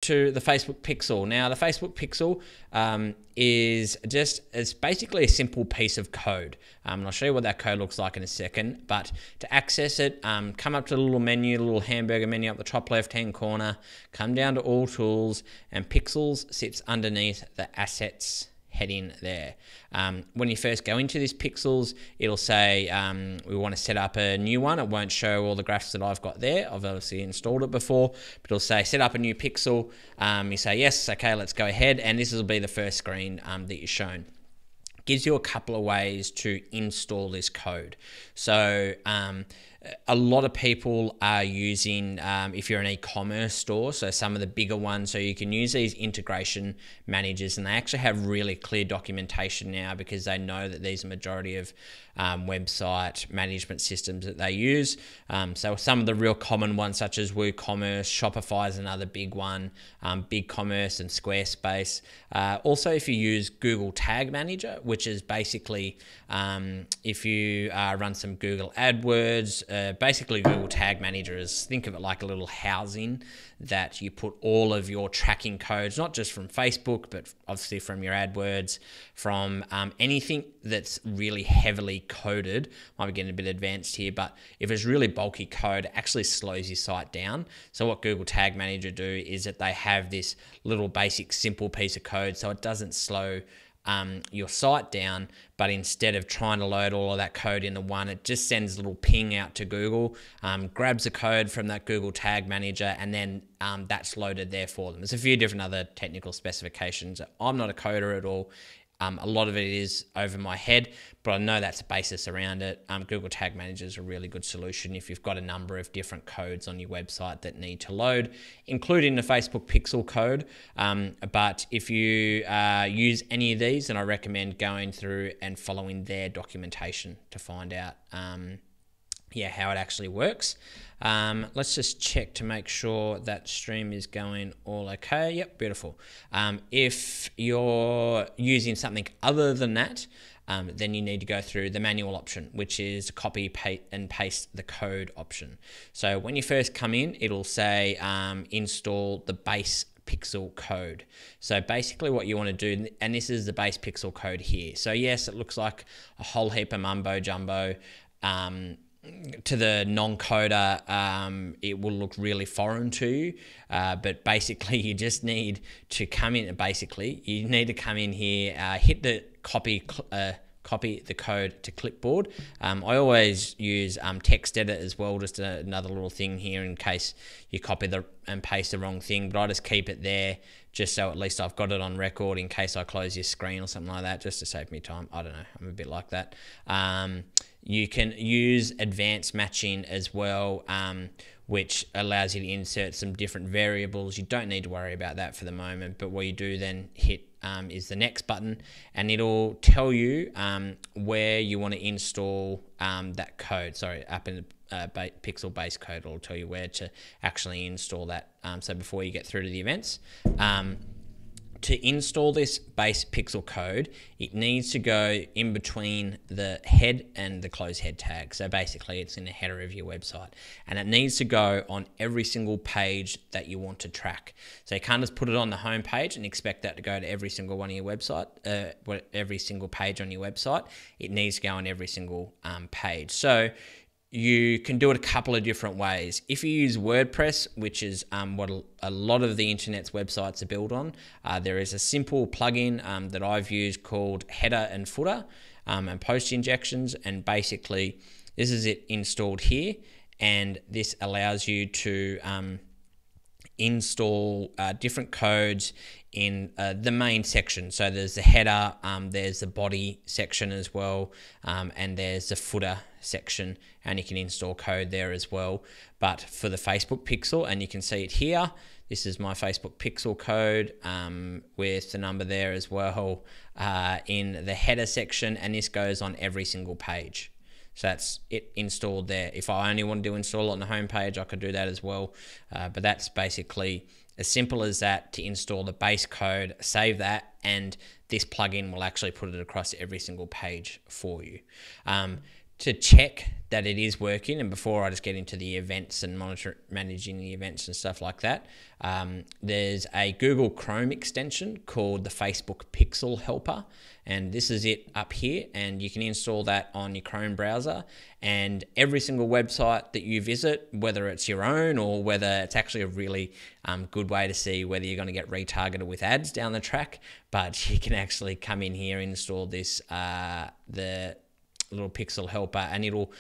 to the Facebook Pixel. Now, the Facebook Pixel it's basically a simple piece of code. And I'll show you what that code looks like in a second. But to access it, come up to the little menu, the little hamburger menu up the top left-hand corner, come down to All Tools, and Pixels sits underneath the Assets heading there. When you first go into this Pixels, it'll say we want to set up a new one. It won't show all the graphs that I've got there. I've obviously installed it before, but it'll say set up a new Pixel. You say yes, okay, let's go ahead, and this will be the first screen that you're shown. Gives you a couple of ways to install this code. So a lot of people are using, if you're an e-commerce store, so some of the bigger ones, so you can use these integration managers, and they actually have really clear documentation now because they know that these are majority of website management systems that they use. So some of the real common ones such as WooCommerce, Shopify is another big one, BigCommerce and Squarespace. Also, if you use Google Tag Manager, which is basically if you run some Google AdWords, basically Google Tag Manager is, think of it like a little housing that you put all of your tracking codes, not just from Facebook, but obviously from your AdWords, from anything that's really heavily coded. Might be getting a bit advanced here, but if it's really bulky code, it actually slows your site down. So what Google Tag Manager do is that they have this little basic simple piece of code so it doesn't slow your site down, but instead of trying to load all of that code into one, it just sends a little ping out to Google, grabs the code from that Google Tag Manager, and then that's loaded there for them. There's a few different other technical specifications. I'm not a coder at all. A lot of it is over my head, but I know that's a basis around it. Google Tag Manager is a really good solution if you've got a number of different codes on your website that need to load, including the Facebook Pixel code. But if you use any of these, then I recommend going through and following their documentation to find out how it actually works. Let's just check to make sure that stream is going all okay. Yep, beautiful. If you're using something other than that, then you need to go through the manual option, which is copy and paste the code option. So when you first come in, it'll say install the base Pixel code. So basically what you want to do, and this is the base Pixel code here. So yes, it looks like a whole heap of mumbo jumbo. To the non-coder, it will look really foreign to you, but basically you just need to come in. You need to come in here, hit the copy the code to clipboard. I always use text edit as well, just another little thing here in case you copy and paste the wrong thing, but I just keep it there just so at least I've got it on record in case I close your screen or something like that, just to save me time. I don't know, I'm a bit like that. You can use advanced matching as well, which allows you to insert some different variables. You don't need to worry about that for the moment, but what you do then hit is the next button, and it'll tell you where you want to install that code. Sorry, up in the Pixel base code, it'll tell you where to actually install that. So before you get through to the events, to install this base Pixel code, it needs to go in between the head and the close head tag. So basically it's in the header of your website, and it needs to go on every single page that you want to track. So you can't just put it on the home page and expect that to go to every single one of your website, every single page on your website. It needs to go on every single page. So you can do it a couple of different ways. If you use WordPress, which is what a lot of the internet's websites are built on, there is a simple plugin that I've used called Header and Footer and Post Injections, and basically this is it installed here, and this allows you to install different codes in the main section. So there's the header, there's the body section as well, and there's the footer section, and you can install code there as well. But for the Facebook Pixel, and you can see it here, this is my Facebook Pixel code with the number there as well in the header section, and this goes on every single page. So that's it installed there. If I only wanted to install it on the home page, I could do that as well. But that's basically as simple as that to install the base code, save that, and this plugin will actually put it across every single page for you. to check that it is working, and before I just get into the events and managing the events and stuff like that, there's a Google Chrome extension called the Facebook Pixel Helper, and this is it up here, and you can install that on your Chrome browser, and every single website that you visit, whether it's your own or whether it's actually a really good way to see whether you're going to get retargeted with ads down the track, but you can actually come in here and install this, the little pixel helper, and it'll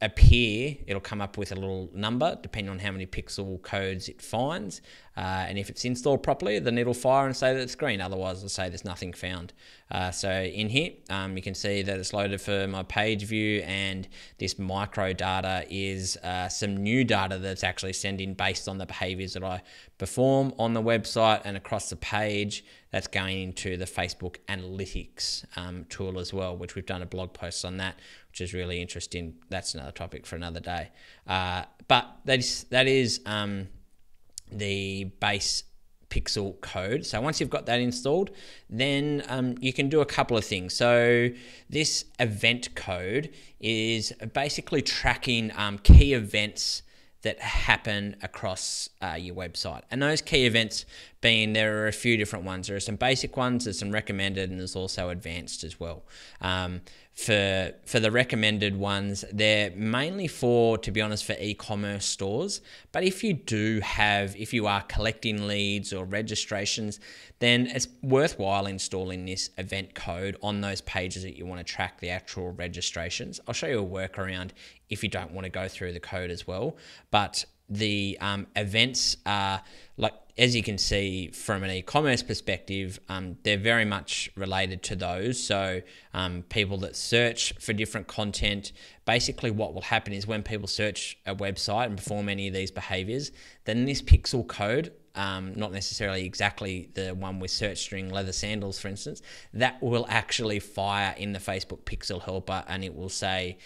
appear, it'll come up with a little number depending on how many pixel codes it finds, and if it's installed properly, then it'll fire and say that it's green, otherwise it'll say there's nothing found. So in here you can see that it's loaded for my page view, and this micro data is some new data that's actually sending based on the behaviors that I perform on the website and across the page. That's going into the Facebook Analytics tool as well, which we've done a blog post on that, which is really interesting. That's another topic for another day. But that is the base pixel code. So once you've got that installed, then you can do a couple of things. So this event code is basically tracking key events that happen across your website. And those key events being, there are a few different ones. There are some basic ones, there's some recommended, and there's also advanced as well. For the recommended ones, they're mainly for, to be honest, for e-commerce stores. But if you are collecting leads or registrations, then it's worthwhile installing this event code on those pages that you want to track the actual registrations. I'll show you a workaround if you don't want to go through the code as well. But the events are, like, as you can see from an e-commerce perspective, they're very much related to those. So people that search for different content, basically what will happen is when people search a website and perform any of these behaviors, then this pixel code, not necessarily exactly the one with search string leather sandals, for instance, that will actually fire in the Facebook Pixel Helper, and it will say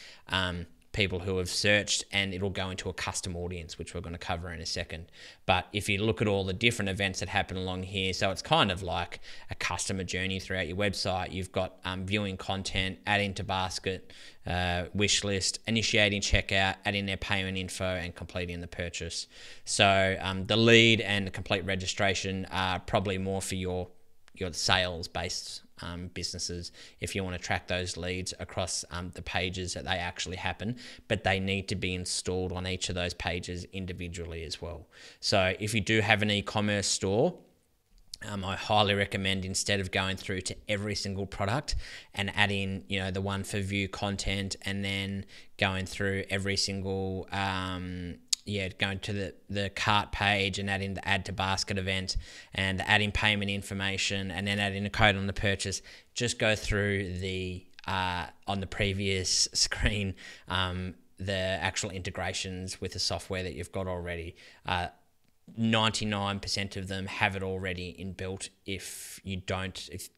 people who have searched, and it'll go into a custom audience, which we're going to cover in a second. But if you look at all the different events that happen along here, so it's kind of like a customer journey throughout your website. You've got viewing content, adding to basket, wish list, initiating checkout, adding their payment info, and completing the purchase. So the lead and the complete registration are probably more for your sales-based businesses, if you want to track those leads across the pages that they actually happen, but they need to be installed on each of those pages individually as well. So if you do have an e-commerce store, I highly recommend, instead of going through to every single product and adding, the one for view content, and then going through every single going to the cart page and adding the add to basket event and adding payment information and then adding a code on the purchase. Just go through the on the previous screen, the actual integrations with the software that you've got already. 99% of them have it already inbuilt. If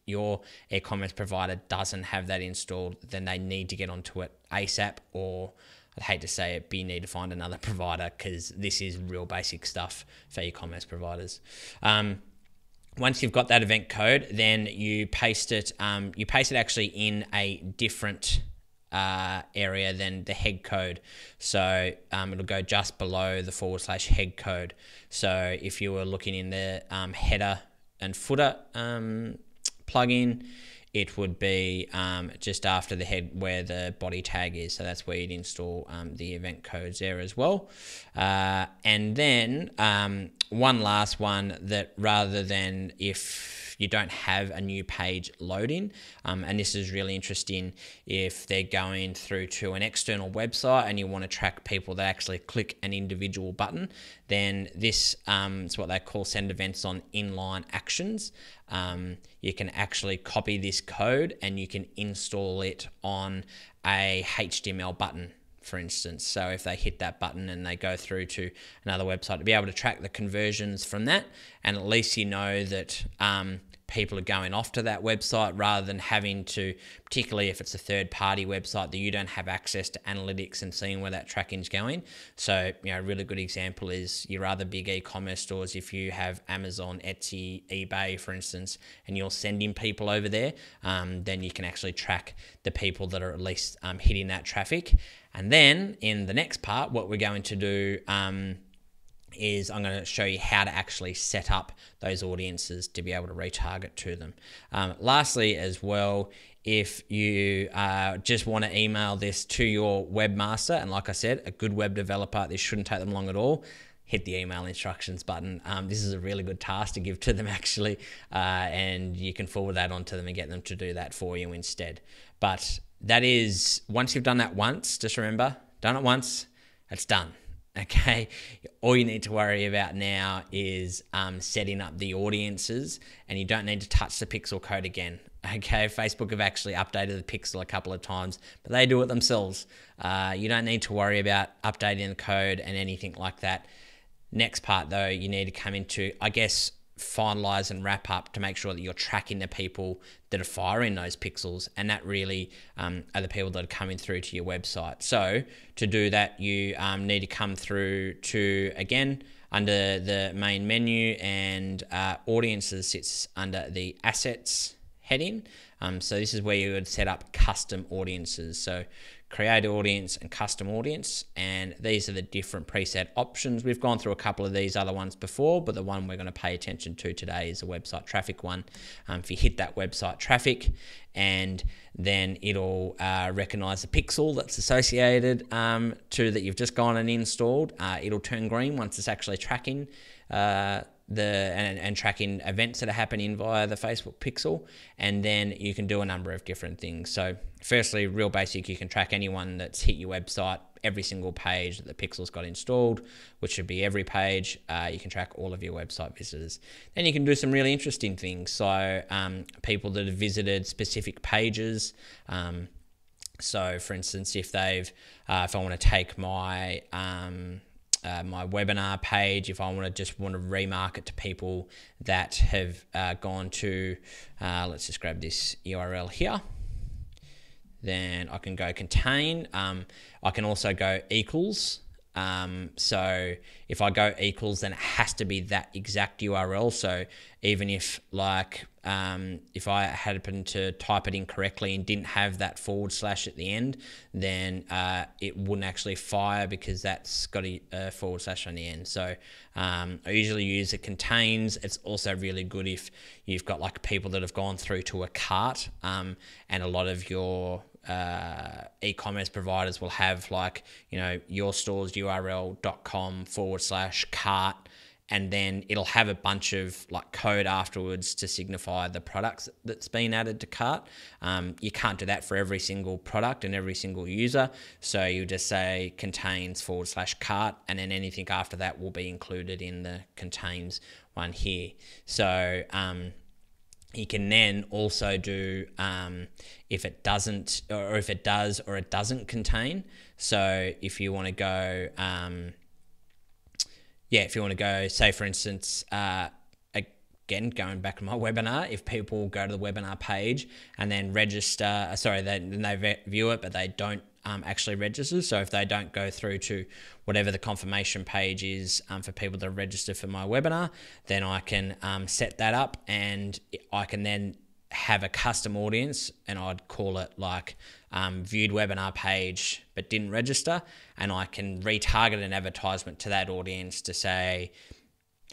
your e-commerce provider doesn't have that installed, then they need to get onto it ASAP, or I hate to say it, but you need to find another provider, because this is real basic stuff for e-commerce providers. Once you've got that event code, then you paste it. You paste it actually in a different area than the head code. So it'll go just below the /head code. So if you were looking in the header and footer plugin, it would be just after the head where the body tag is. So that's where you'd install the event codes there as well. And then one last one, that rather than if you don't have a new page loading, and this is really interesting if they're going through to an external website and you want to track people that actually click an individual button, then this is what they call send events on inline actions. You can actually copy this code and you can install it on a HTML button, for instance. So if they hit that button and they go through to another website, to be able to track the conversions from that, and at least you know that people are going off to that website rather than having to, particularly if it's a third-party website that you don't have access to analytics and seeing where that tracking's going. So, a really good example is your other big e-commerce stores. If you have Amazon, Etsy, eBay, for instance, and you're sending people over there, then you can actually track the people that are at least hitting that traffic. And then in the next part, what we're going to do is I'm going to show you how to actually set up those audiences to be able to retarget to them. Lastly as well, if you just want to email this to your webmaster, and like I said, a good web developer, this shouldn't take them long at all, hit the email instructions button. This is a really good task to give to them actually, and you can forward that on to them and get them to do that for you instead. But that is, once you've done that once, just remember, done it once, it's done. Okay, all you need to worry about now is setting up the audiences, and you don't need to touch the pixel code again. Okay, Facebook have actually updated the pixel a couple of times, but they do it themselves. You don't need to worry about updating the code and anything like that. Next part though, you need to come into, I guess, finalize and wrap up to make sure that you're tracking the people that are firing those pixels, and that really are the people that are coming through to your website. So to do that, you need to come through to, again, under the main menu, and audiences sits under the assets heading. So this is where you would set up custom audiences. So create audience and custom audience, and these are the different preset options. We've gone through a couple of these other ones before, but the one we're going to pay attention to today is the website traffic one. If you hit that website traffic, and then it'll recognize the pixel that's associated to that you've just gone and installed. It'll turn green once it's actually tracking and tracking events that are happening via the Facebook pixel, and then you can do a number of different things. So firstly, real basic, you can track anyone that's hit your website, every single page that the pixel's got installed, which should be every page. You can track all of your website visitors. Then you can do some really interesting things. So people that have visited specific pages. So for instance, if I want to take my my webinar page, if I want to remarket to people that have gone to, let's just grab this URL here. Then I can go contain. I can also go equals. So if I go equals, then it has to be that exact URL. So even if if I happened to type it in correctly and didn't have that / at the end, then it wouldn't actually fire because that's got a / on the end. So I usually use it contains. It's also really good if you've got like people that have gone through to a cart, and a lot of your e-commerce providers will have yourstoresurl.com / cart, and then it'll have a bunch of code afterwards to signify the products that's been added to cart. You can't do that for every single product and every single user, so you just say contains / cart, and then anything after that will be included in the contains one here. So you can then also do if it doesn't, or if it does or it doesn't contain. So if you want to go, say for instance, again, going back to my webinar, if people go to the webinar page and then register, then they view it, but they don't actually register. So if they don't go through to whatever the confirmation page is for people to register for my webinar, then I can set that up, and I can then have a custom audience, and I'd call it viewed webinar page but didn't register, and I can retarget an advertisement to that audience to say,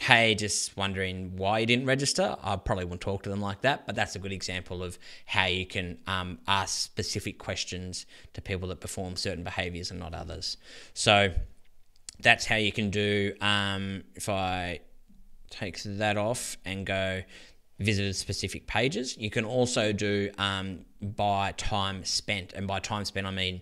hey, just wondering why you didn't register. I probably wouldn't talk to them like that, but that's a good example of how you can ask specific questions to people that perform certain behaviors and not others. So that's how you can do, if I take that off and go visited specific pages. You can also do by time spent, and by time spent I mean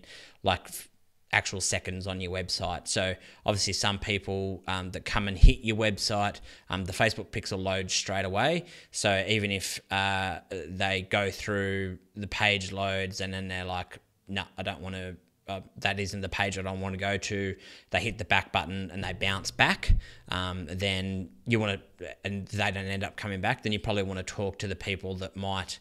actual seconds on your website. So obviously some people that come and hit your website, the Facebook pixel loads straight away. So even if they go through the page loads and then they're like, no, I don't want to that isn't the page that I want to go to, they hit the back button and they bounce back, then you want to, and they don't end up coming back, then you probably want to talk to the people that might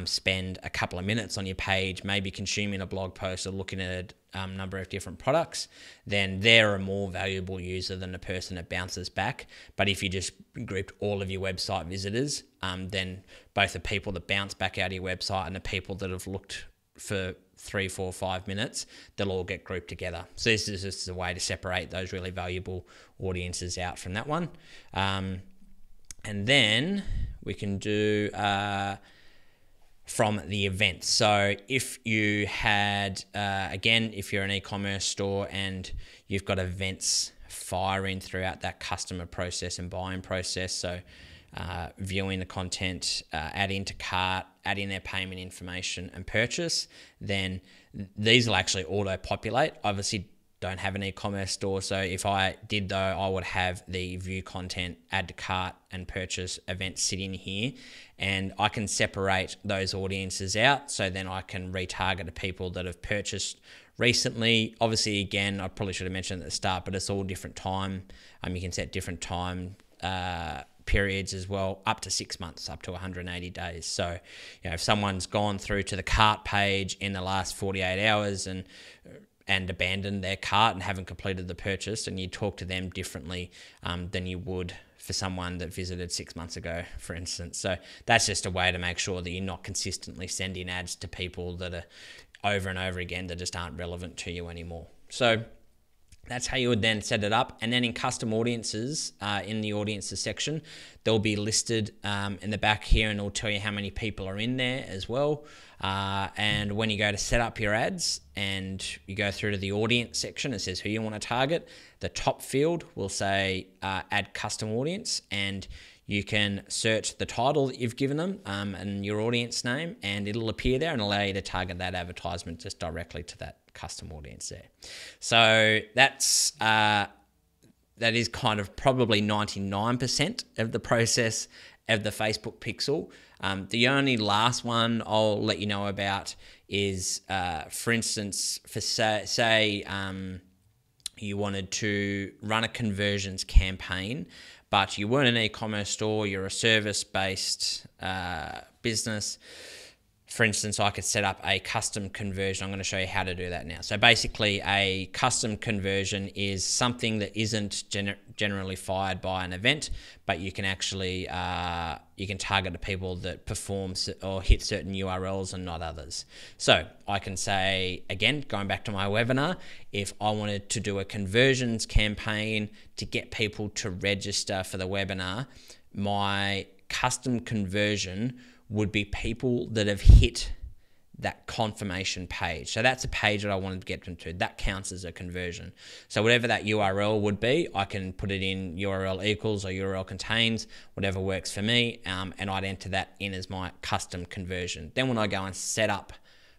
spend a couple of minutes on your page, maybe consuming a blog post or looking at a number of different products. Then they're a more valuable user than the person that bounces back. But if you just grouped all of your website visitors, then both the people that bounce back out of your website and the people that have looked for 3, 4, 5 minutes, they'll all get grouped together. So this is just a way to separate those really valuable audiences out from that one. And then we can do from the events. So if you had, again, if you're an e-commerce store and you've got events firing throughout that customer process and buying process, so viewing the content, adding to cart, adding their payment information and purchase, then these will actually auto-populate. Obviously, don't have an e-commerce store, so if I did though, I would have the view content, add to cart and purchase events sitting here, and I can separate those audiences out, so then I can retarget the people that have purchased recently. Obviously, again, I probably should have mentioned at the start, but it's all different time. You can set different time periods as well, up to 6 months, up to 180 days. So, if someone's gone through to the cart page in the last 48 hours and abandoned their cart and haven't completed the purchase, and you talk to them differently than you would for someone that visited 6 months ago, for instance. So that's just a way to make sure that you're not consistently sending ads to people that are over and over again that just aren't relevant to you anymore. So that's how you would then set it up. And then in custom audiences, in the audiences section, they'll be listed in the back here, and it'll tell you how many people are in there as well. And when you go to set up your ads and you go through to the audience section, it says who you want to target. The top field will say add custom audience, and you can search the title that you've given them and your audience name, and it'll appear there and allow you to target that advertisement just directly to that custom audience there. So that is kind of probably 99% of the process of the Facebook pixel. The only last one I'll let you know about is, for instance, for say you wanted to run a conversions campaign, but you weren't an e-commerce store, you're a service-based business. For instance, I could set up a custom conversion. I'm going to show you how to do that now. So basically, a custom conversion is something that isn't generally fired by an event, but you can actually you can target the people that perform or hit certain URLs and not others. So I can say, again, going back to my webinar, if I wanted to do a conversions campaign to get people to register for the webinar, my custom conversion would be people that have hit that confirmation page. So that's a page that I wanted to get them to. That counts as a conversion. So whatever that URL would be, I can put it in URL equals or URL contains, whatever works for me, and I'd enter that in as my custom conversion. Then when I go and set up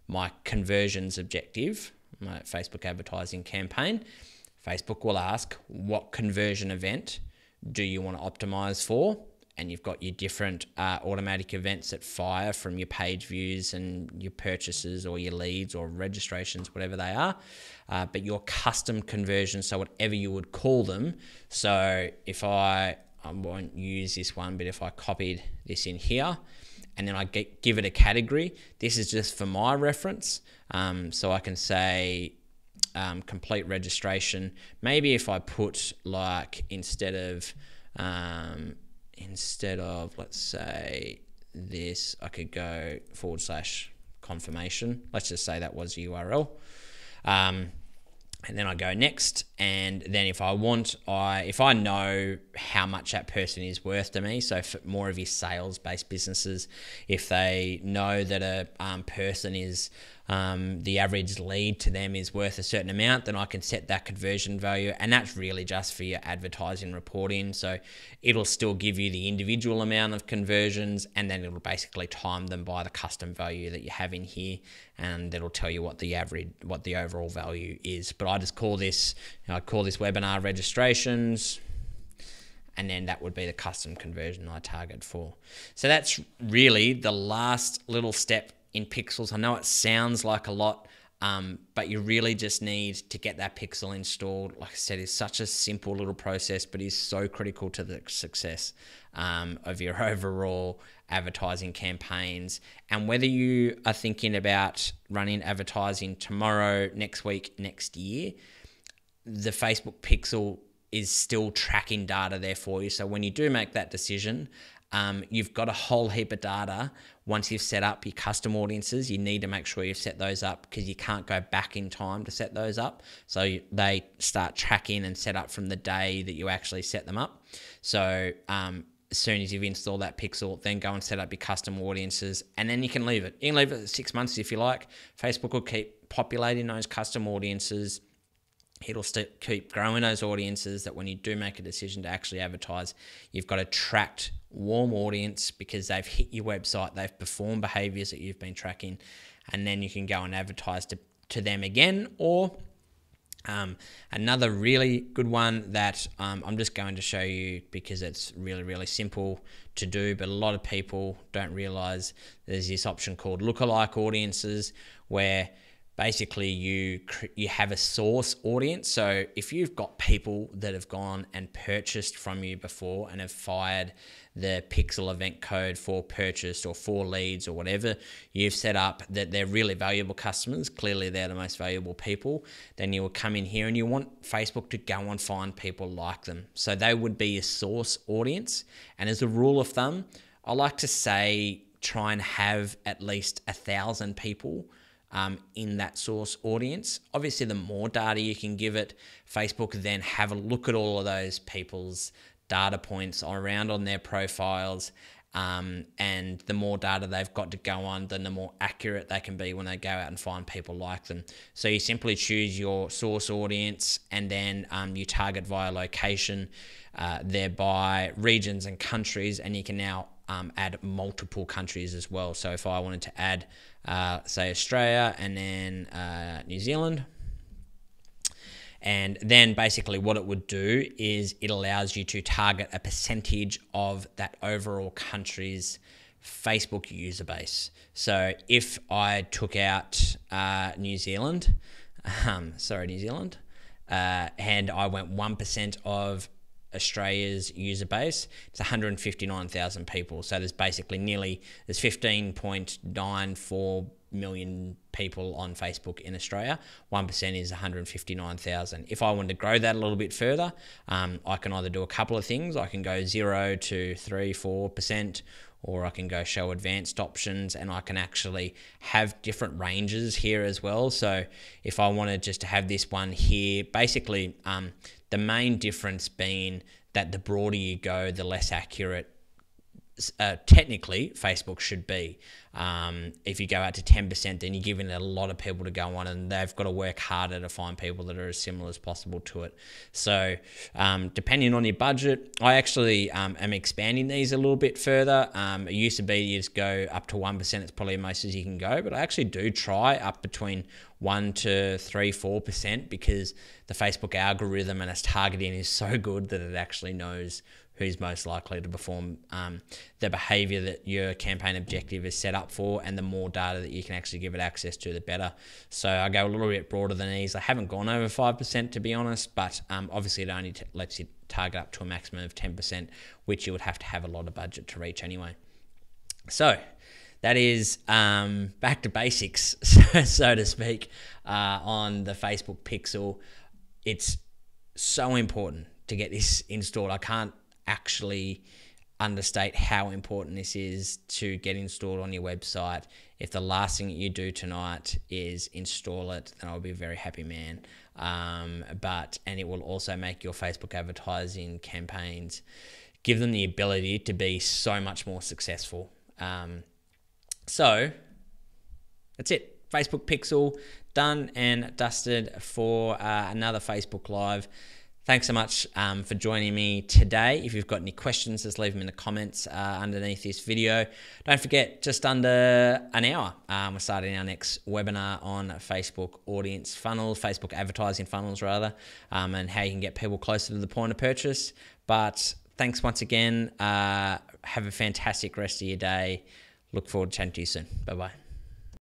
my conversions objective, my Facebook advertising campaign, Facebook will ask, what conversion event do you want to optimize for? And you've got your different automatic events that fire from your page views and your purchases or your leads or registrations, whatever they are. But your custom conversions, so whatever you would call them. So if I won't use this one, but if I copied this in here and then I give it a category, this is just for my reference. So I can say complete registration. Maybe if I put like instead of, let's say this, I could go / confirmation. Let's just say that was the URL. And then I go next. And then if I know how much that person is worth to me, so for more of your sales-based businesses, if they know that a person is, the average lead to them is worth a certain amount, then I can set that conversion value, and that's really just for your advertising reporting. So it'll still give you the individual amount of conversions, and then it'll basically time them by the custom value that you have in here, and it'll tell you what the overall value is. But I just call this, I'd call this webinar registrations, and then that would be the custom conversion I target for. So that's really the last little step in pixels. I know it sounds like a lot, But you really just need to get that pixel installed. Like I said, it's such a simple little process, but is so critical to the success of your overall advertising campaigns. And whether you are thinking about running advertising tomorrow, next week, next year, the Facebook pixel is still tracking data there for you. So when you do make that decision, you've got a whole heap of data. Once you've set up your custom audiences, you need to make sure you've set those up, because you can't go back in time to set those up. So they start tracking and set up from the day that you actually set them up. So as soon as you've installed that pixel, then go and set up your custom audiences, and then you can leave it. You can leave it 6 months if you like. Facebook will keep populating those custom audiences. It'll keep growing those audiences, that when you do make a decision to actually advertise, you've got a tracked warm audience, because they've hit your website, they've performed behaviors that you've been tracking, and then you can go and advertise to them again. Or another really good one that I'm just going to show you because it's really, really simple to do, but a lot of people don't realize there's this option called lookalike audiences, where basically you have a source audience. So if you've got people that have gone and purchased from you before and have fired the pixel event code for purchase or for leads or whatever you've set up, that they're really valuable customers, clearly they're the most valuable people, then you will come in here and you want Facebook to go and find people like them. So they would be your source audience. And as a rule of thumb, I like to say try and have at least 1,000 people in that source audience. Obviously, the more data you can give it, Facebook then have a look at all of those people's data points around on their profiles, and the more data they've got to go on, then the more accurate they can be when they go out and find people like them. So you simply choose your source audience, and then you target via location, thereby regions and countries, and you can now add multiple countries as well. So if I wanted to add, say, Australia and then New Zealand, and then basically what it would do is it allows you to target a percentage of that overall country's Facebook user base. So if I took out New Zealand, and I went 1% of Australia's user base, it's 159,000 people. So there's basically there's 15.94 million people on Facebook in Australia. 1% is 159,000. If I wanted to grow that a little bit further, I can either do a couple of things. I can go 0 to 3, 4%, or I can go show advanced options, and I can actually have different ranges here as well. So if I wanted just to have this one here, basically the main difference being that the broader you go, the less accurate technically Facebook should be. If you go out to 10%, then you're giving it a lot of people to go on, and they've got to work harder to find people that are as similar as possible to it. So depending on your budget, I actually am expanding these a little bit further. It used to be you just go up to 1%, it's probably most as you can go, but I actually do try up between 1 to 3, 4%, because the Facebook algorithm and its targeting is so good that it actually knows who's most likely to perform the behavior that your campaign objective is set up for, and the more data that you can actually give it access to, the better. So I go a little bit broader than these. I haven't gone over 5%, to be honest, but obviously it only lets you target up to a maximum of 10%, which you would have to have a lot of budget to reach anyway. So that is back to basics, so to speak, on the Facebook pixel. It's so important to get this installed. I can't actually understate how important this is to get installed on your website. If the last thing that you do tonight is install it, then I'll be a very happy man. And it will also make your Facebook advertising campaigns, give them the ability to be so much more successful. So that's it. Facebook pixel done and dusted for another Facebook Live. Thanks so much for joining me today. If you've got any questions, just leave them in the comments underneath this video. Don't forget, just under an hour, we're starting our next webinar on Facebook audience funnels, Facebook advertising funnels rather, and how you can get people closer to the point of purchase. But thanks once again. Have a fantastic rest of your day. Look forward to chatting to you soon. Bye-bye.